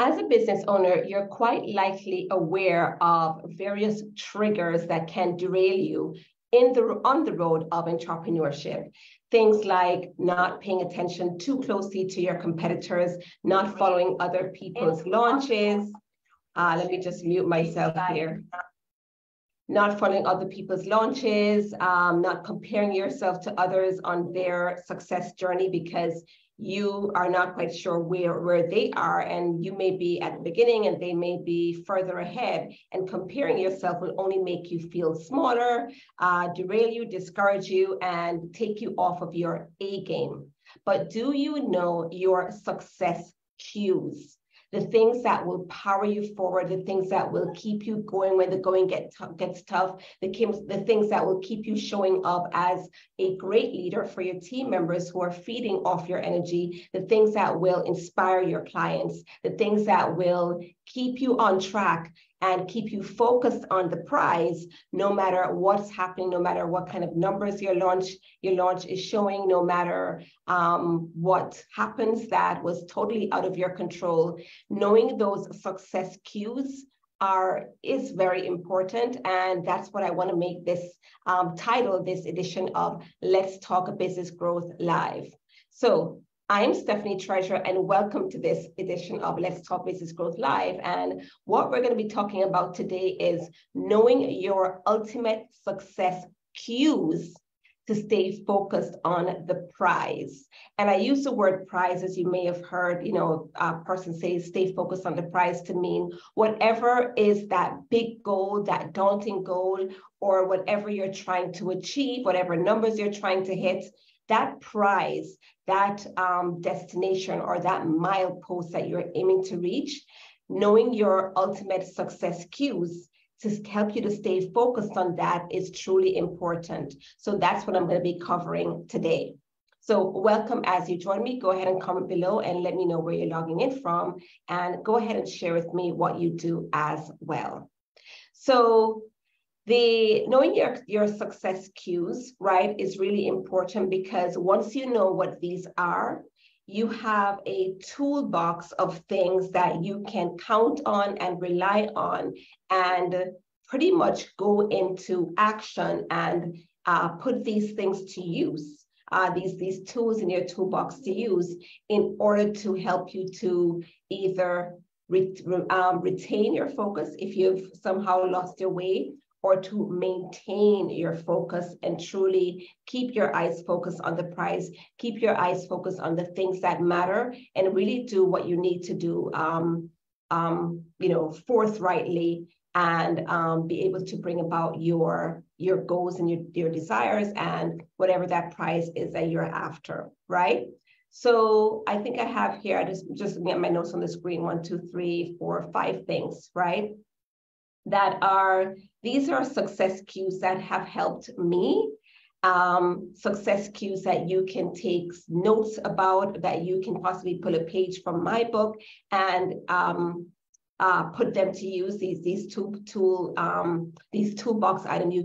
As a business owner, you're quite likely aware of various triggers that can derail you on the road of entrepreneurship. Things like not paying attention too closely to your competitors, not following other people's launches. Let me just mute myself here. Not following other people's launches, not comparing yourself to others on their success journey because you are not quite sure where they are, and you may be at the beginning and they may be further ahead, and comparing yourself will only make you feel smaller, derail you, discourage you, and take you off of your A game. But do you know your success cues? The things that will power you forward, the things that will keep you going when the going gets tough, the things that will keep you showing up as a great leader for your team members who are feeding off your energy, the things that will inspire your clients, the things that will keep you on track and keep you focused on the prize, no matter what's happening, no matter what kind of numbers your launch is showing, no matter what happens that was totally out of your control. Knowing those success cues is very important, and that's what I want to make this title, this edition of Let's Talk Business Growth Live. So I'm Stephanie Treasure, and welcome to this edition of Let's Talk Business Growth Live. And what we're going to be talking about today is knowing your ultimate success cues to stay focused on the prize. And I use the word prize, as you may have heard, a person say stay focused on the prize to mean whatever is that big goal, that daunting goal, or whatever you're trying to achieve, whatever numbers you're trying to hit, that prize, that destination or that milepost that you're aiming to reach, knowing your ultimate success cues to help you to stay focused on that is truly important. So that's what I'm going to be covering today. So welcome as you join me. Go ahead and comment below and let me know where you're logging in from, and go ahead and share with me what you do as well. So knowing your success cues, right, is really important, because once you know what these are, you have a toolbox of things that you can count on and rely on and pretty much go into action and put these things to use, these tools in your toolbox to use in order to help you to either retain your focus if you've somehow lost your way, or to maintain your focus and truly keep your eyes focused on the prize, keep your eyes focused on the things that matter, and really do what you need to do, forthrightly, and be able to bring about your goals and your desires and whatever that prize is that you're after, right? So I think I have here, I just get my notes on the screen, 1, 2, 3, 4, 5 things, right? These are success cues that have helped me, success cues that you can take notes about, that you can possibly pull a page from my book and put them to use. These toolbox items you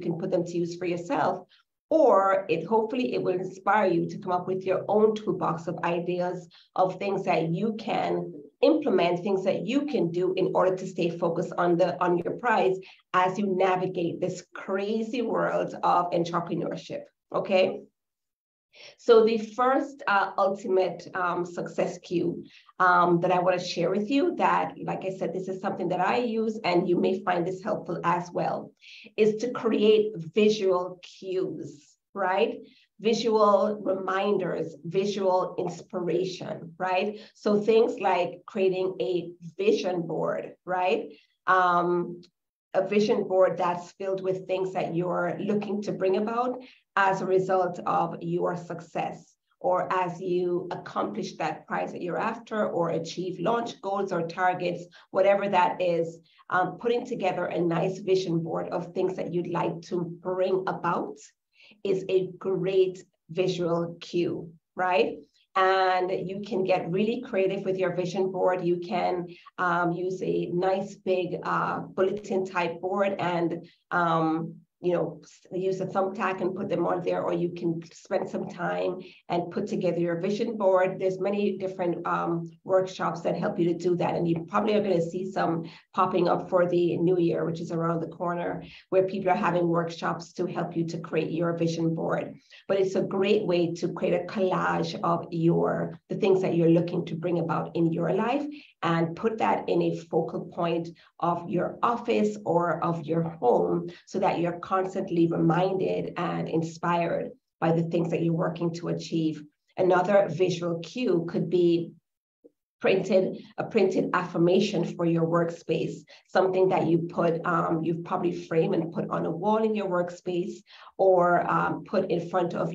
can put them to use for yourself, or hopefully it will inspire you to come up with your own toolbox of ideas of things that you can implement, things that you can do in order to stay focused on your prize as you navigate this crazy world of entrepreneurship. Okay. So the first ultimate success cue that I want to share with you, that, like I said, this is something that I use and you may find this helpful as well, is to create visual cues, right? Visual reminders, visual inspiration, right? So things like creating a vision board, right? A vision board that's filled with things that you're looking to bring about as a result of your success, or as you accomplish that prize that you're after, or achieve launch goals or targets, whatever that is. Putting together a nice vision board of things that you'd like to bring about is a great visual cue, right? And you can get really creative with your vision board. You can use a nice big bulletin type board and use a thumbtack and put them on there, or you can spend some time and put together your vision board. There's many different workshops that help you to do that. And you probably are going to see some popping up for the new year, which is around the corner, where people are having workshops to help you to create your vision board. But it's a great way to create a collage of the things that you're looking to bring about in your life, and put that in a focal point of your office or of your home, so that you're constantly reminded and inspired by the things that you're working to achieve. Another visual cue could be a printed affirmation for your workspace, something that you you've probably framed and put on a wall in your workspace, or put in front of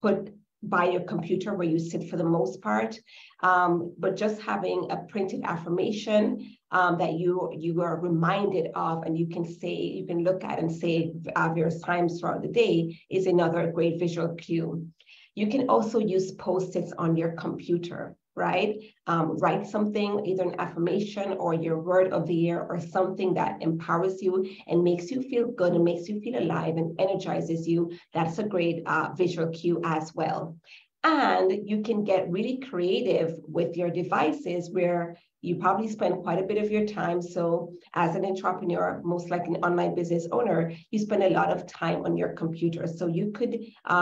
put by your computer where you sit for the most part. But just having a printed affirmation that you are reminded of, and you can look at and say various times throughout the day, is another great visual cue. You can also use Post-its on your computer, right? Write something, either an affirmation or your word of the year, or something that empowers you and makes you feel good and makes you feel alive and energizes you. That's a great visual cue as well. And you can get really creative with your devices, where you probably spend quite a bit of your time. So as an entrepreneur, most like an online business owner, you spend a lot of time on your computer. So you could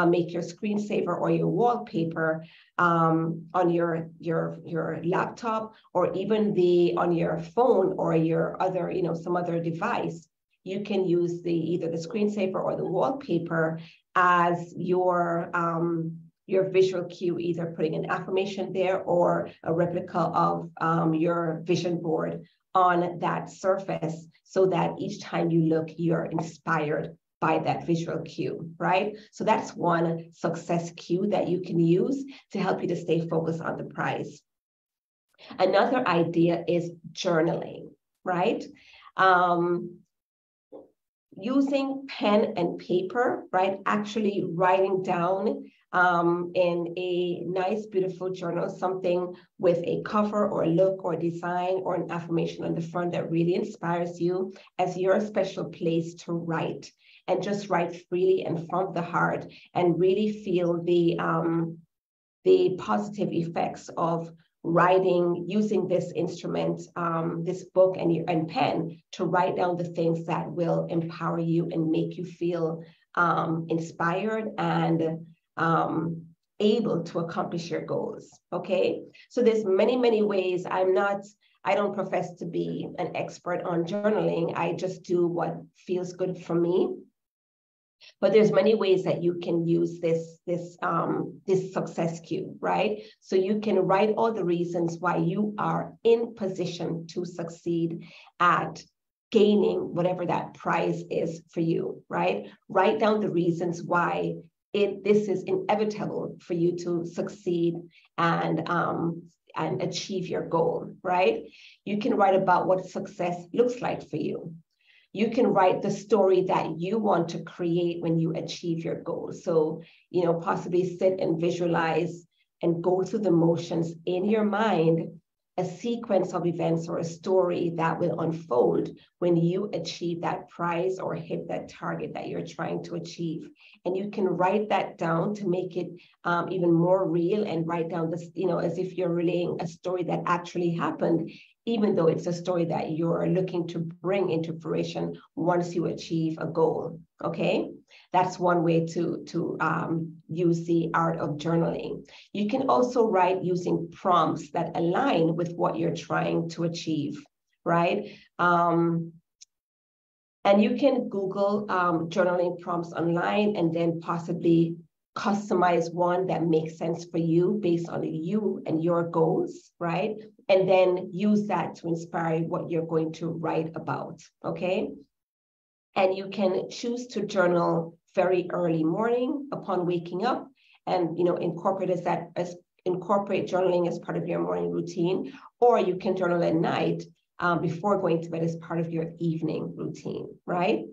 make your screensaver or your wallpaper on your laptop, or even on your phone or your other, some other device. You can use either the screensaver or the wallpaper as your visual cue, either putting an affirmation there or a replica of your vision board on that surface, so that each time you look, you're inspired by that visual cue, right? So that's one success cue that you can use to help you to stay focused on the prize. Another idea is journaling, right? Using pen and paper, right? Actually writing down in a nice, beautiful journal, something with a cover or a look or design or an affirmation on the front that really inspires you as your special place to write, and just write freely and from the heart, and really feel the positive effects of writing, using this instrument, this book and pen, to write down the things that will empower you and make you feel inspired and able to accomplish your goals. Okay, so there's many ways. I don't profess to be an expert on journaling. I just do what feels good for me. But there's many ways that you can use this success cue, right? So you can write all the reasons why you are in position to succeed at gaining whatever that prize is for you, right? Write down the reasons why this is inevitable for you to succeed and achieve your goal, right? You can write about what success looks like for you. You can write the story that you want to create when you achieve your goal. So, possibly sit and visualize and go through the motions in your mind, a sequence of events or a story that will unfold when you achieve that prize or hit that target that you're trying to achieve. And you can write that down to make it even more real, and write down this, as if you're relaying a story that actually happened, even though it's a story that you're looking to bring into fruition once you achieve a goal, okay? That's one way to use the art of journaling. You can also write using prompts that align with what you're trying to achieve, right? And you can Google journaling prompts online, and then possibly customize one that makes sense for you based on you and your goals, right? And then use that to inspire what you're going to write about, okay? And you can choose to journal very early morning upon waking up, and incorporate journaling as part of your morning routine, or you can journal at night before going to bed as part of your evening routine, right?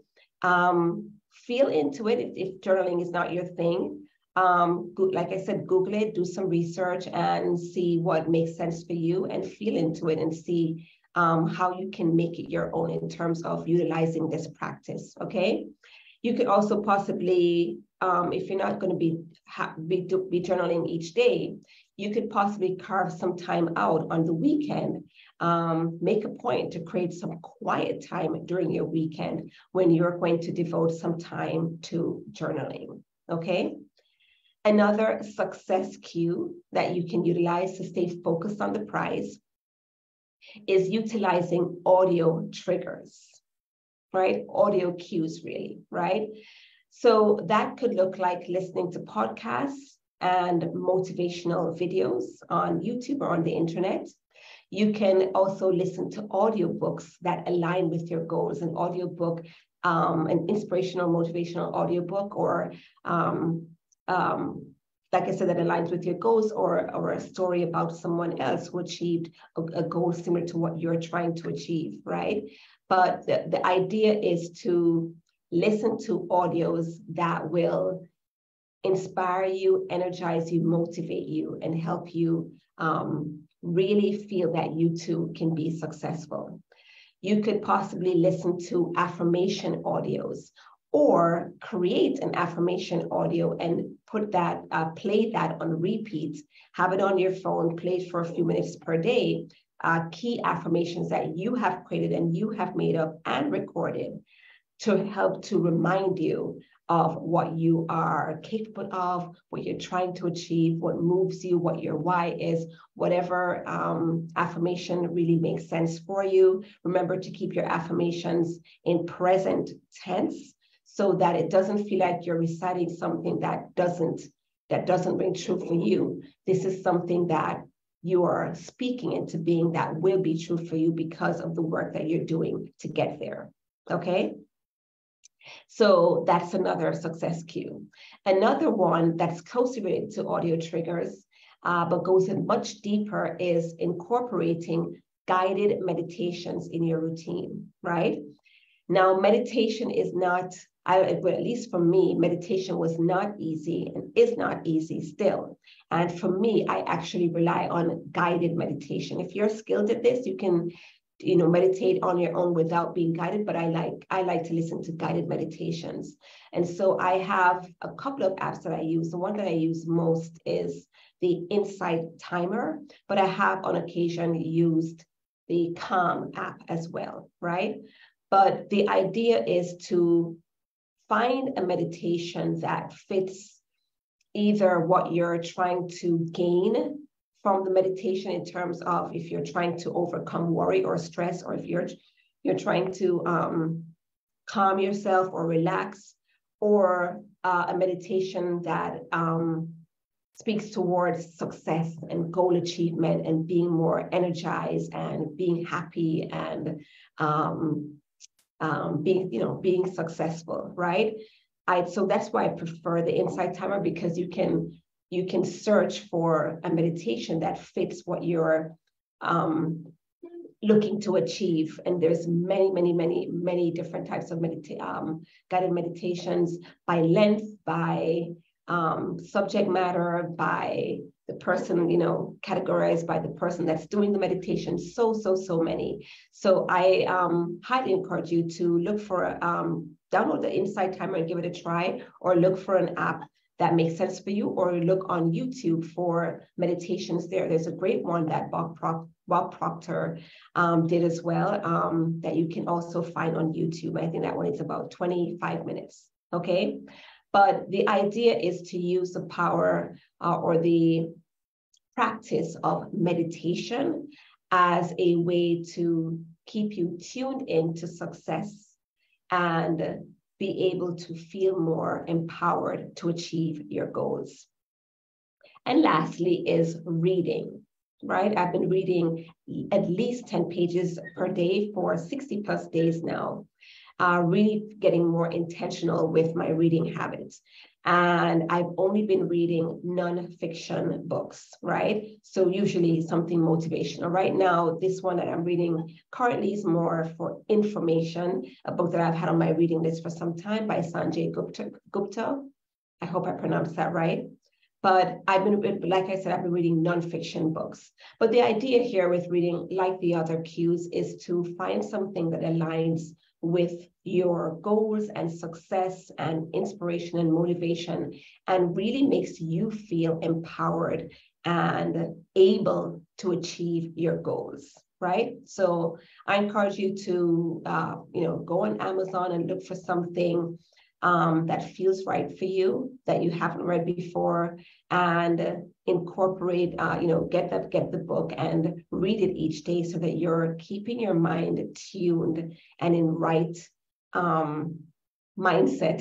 Feel into it if journaling is not your thing. Like I said, Google it, do some research and see what makes sense for you, and feel into it and see how you can make it your own in terms of utilizing this practice, okay? You could also possibly, if you're not going to be journaling each day, you could possibly carve some time out on the weekend. Make a point to create some quiet time during your weekend when you're going to devote some time to journaling, okay? Another success cue that you can utilize to stay focused on the prize is utilizing audio triggers, right? Audio cues, really, right? So that could look like listening to podcasts and motivational videos on YouTube or on the internet. You can also listen to audiobooks that align with your goals, an audiobook, an inspirational, motivational audiobook, or like I said, that aligns with your goals, or a story about someone else who achieved a goal similar to what you're trying to achieve, right? But the idea is to listen to audios that will inspire you, energize you, motivate you, and help you really feel that you too can be successful. You could possibly listen to affirmation audios, or create an affirmation audio and put that, play that on repeat, have it on your phone, play it for a few minutes per day. Key affirmations that you have created and you have made up and recorded to help to remind you of what you are capable of, what you're trying to achieve, what moves you, what your why is, whatever affirmation really makes sense for you. Remember to keep your affirmations in present tense so that it doesn't feel like you're reciting something that doesn't ring true for you. This is something that you are speaking into being that will be true for you because of the work that you're doing to get there, okay? So that's another success cue. Another one that's closely related to audio triggers, but goes in much deeper, is incorporating guided meditations in your routine, right? Now, meditation is not, at least for me, meditation was not easy and is not easy still. And for me, I actually rely on guided meditation. If you're skilled at this, you can meditate on your own without being guided, but I like to listen to guided meditations. And so I have a couple of apps that I use. The one that I use most is the Insight Timer, but I have on occasion used the Calm app as well, right? But the idea is to find a meditation that fits either what you're trying to gain from the meditation, in terms of if you're trying to overcome worry or stress, or if you're trying to calm yourself or relax, or a meditation that speaks towards success and goal achievement and being more energized and being happy and being successful, right? So that's why I prefer the Insight Timer, because you can search for a meditation that fits what you're looking to achieve. And there's many different types of guided meditations, by length, by subject matter, by the person, categorized by the person that's doing the meditation. So many. So I highly encourage you to look for, download the Insight Timer and give it a try, or look for an app that makes sense for you, or look on YouTube for meditations there. There's a great one that Bob Proctor did as well, that you can also find on YouTube. I think that one is about 25 minutes, okay? But the idea is to use the power or the practice of meditation as a way to keep you tuned into success and be able to feel more empowered to achieve your goals. And lastly is reading, right? I've been reading at least 10 pages per day for 60 plus days now, really getting more intentional with my reading habits. And I've only been reading nonfiction books, right? So usually something motivational. Right now, this one that I'm reading currently is more for information, a book that I've had on my reading list for some time by Sanjay Gupta. I hope I pronounced that right. But like I said, I've been reading nonfiction books. But the idea here with reading like the other cues is to find something that aligns with your goals and success and inspiration and motivation, and really makes you feel empowered and able to achieve your goals, right? So I encourage you to, go on Amazon and look for something that feels right for you, that you haven't read before, and incorporate, get the book and read it each day so that you're keeping your mind tuned and in right mindset,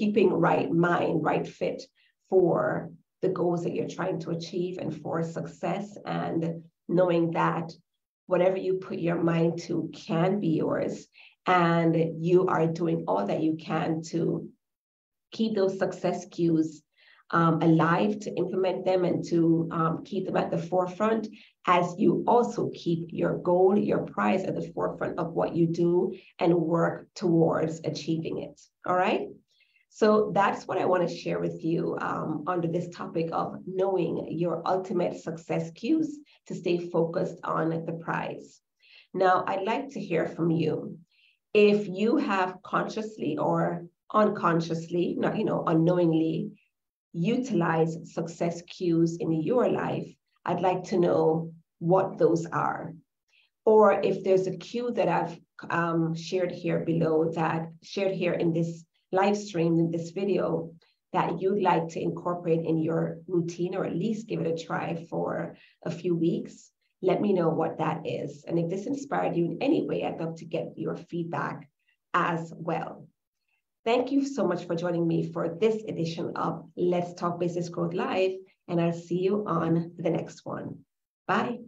keeping right mind, right fit for the goals that you're trying to achieve and for success, and knowing that whatever you put your mind to can be yours, and you are doing all that you can to keep those success cues alive, to implement them and to keep them at the forefront, as you also keep your goal, your prize at the forefront of what you do and work towards achieving it. All right. So that's what I want to share with you under this topic of knowing your ultimate success cues to stay focused on the prize. Now, I'd like to hear from you. If you have consciously or unconsciously, unknowingly, utilize success cues in your life, I'd like to know what those are. Or if there's a cue that I've shared here in this live stream, in this video, that you'd like to incorporate in your routine, or at least give it a try for a few weeks, let me know what that is. And if this inspired you in any way, I'd love to get your feedback as well. Thank you so much for joining me for this edition of Let's Talk Business Growth Live, and I'll see you on the next one. Bye.